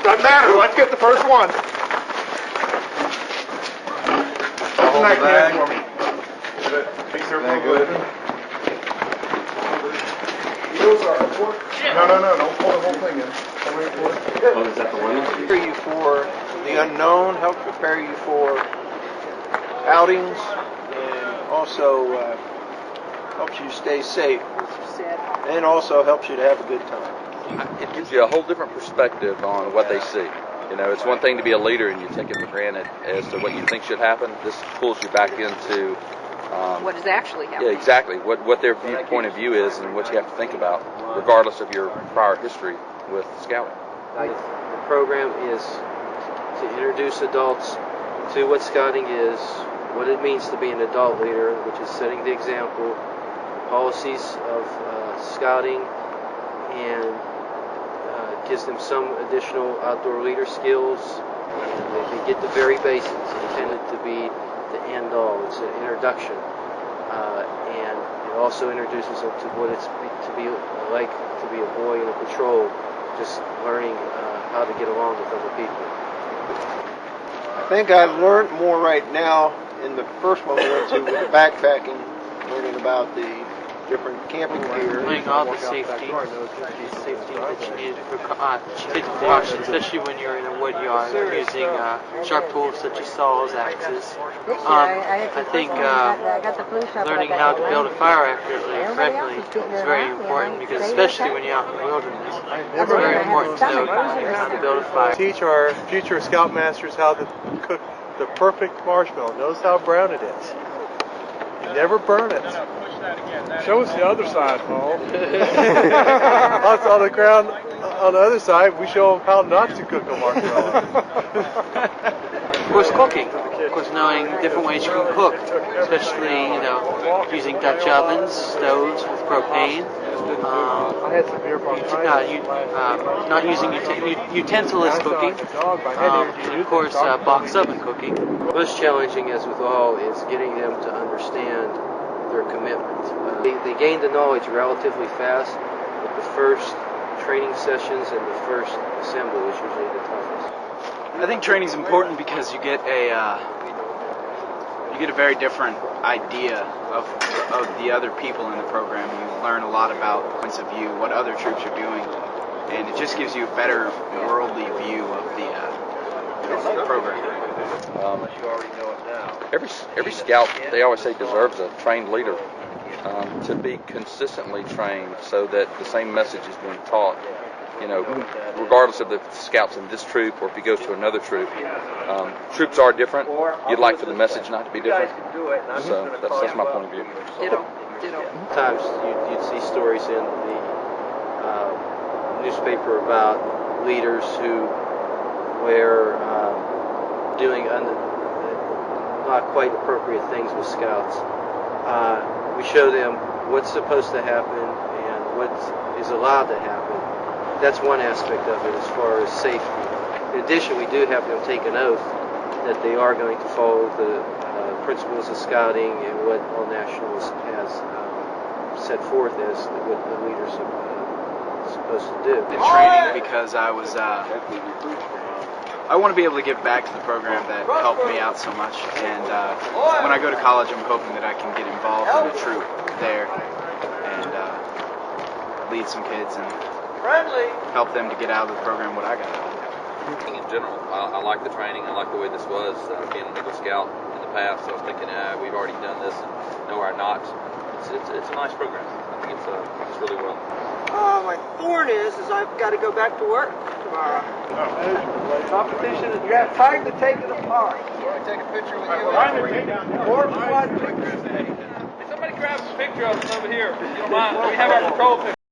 Doesn't matter. Let's get the first one. Hold that can for me. Those are important. No. Don't pull the whole thing in. Oh, is that the one? Prepare you for the unknown, help prepare you for outings, and also helps you stay safe, and also helps you to have a good time. It gives you a whole different perspective on what they see. You know, it's one thing to be a leader and you take it for granted as to what you think should happen. This pulls you back into what is actually happening. Yeah, exactly. What their point of view is and what you have to think about, regardless of your prior history with scouting. The program is to introduce adults to what scouting is, what it means to be an adult leader, which is setting the example, policies of scouting, and gives them some additional outdoor leader skills. And they get the very basics. It's intended to be the end all. It's an introduction, and it also introduces them to what it's to be like to be a boy in a patrol, just learning how to get along with other people. I think I've learned more right now in the first one we went to with the backpacking, learning about the different camping gear. Learning all the safety that you need to take precautions, especially when you're in a wood yard using sharp tools such as saws, axes. I think learning how to build a fire accurately and correctly is very important, because especially when you're out in the wilderness, it's very important to know how to build a fire. Teach our future scoutmasters how to cook the perfect marshmallow. Notice how brown it is. You never burn it. Show us the other side, Paul. On the ground, on the other side, we show them how not to cook a marshmallow. Of course, cooking. Of course, knowing different ways you can cook, especially using Dutch ovens, stoves with propane. Not using utensil-less cooking, and of course box oven cooking. Most challenging, as with all, is getting them to understand their commitment. They gain the knowledge relatively fast, but the first training sessions and the first assembly is usually the toughest. I think training is important because you get a very different idea of the other people in the program. You learn a lot about points of view, what other troops are doing, and it just gives you a better worldly view of the program. Every scout, they always say, deserves a trained leader, to be consistently trained so that the same message is being taught. You know, regardless of the scouts in this troop or if he goes to another troop, troops are different. You'd like for the message not to be different. So that's my point of view. Sometimes you'd see stories in the newspaper about leaders who were doing not quite appropriate things with scouts. We show them what's supposed to happen and what is allowed to happen. That's one aspect of it as far as safety. In addition, we do have them take an oath that they are going to follow the principles of scouting and what All Nationals has set forth as what the leaders are supposed to do. In training, because I want to be able to give back to the program that helped me out so much, and when I go to college, I'm hoping that I can get involved in a troop there and lead some kids and help them to get out of the program what I got out of it. In general, I like the training. I like the way this was. Being an Eagle Scout in the past, I was thinking, we've already done this, and no, we're not. It's a nice program. I think it's really well. My thorn is I've got to go back to work tomorrow. Competition is, you have time to take it apart. You want to take a picture with you? Or fun pictures. Somebody grab a picture of us over here. If you don't mind. We have our patrol picture.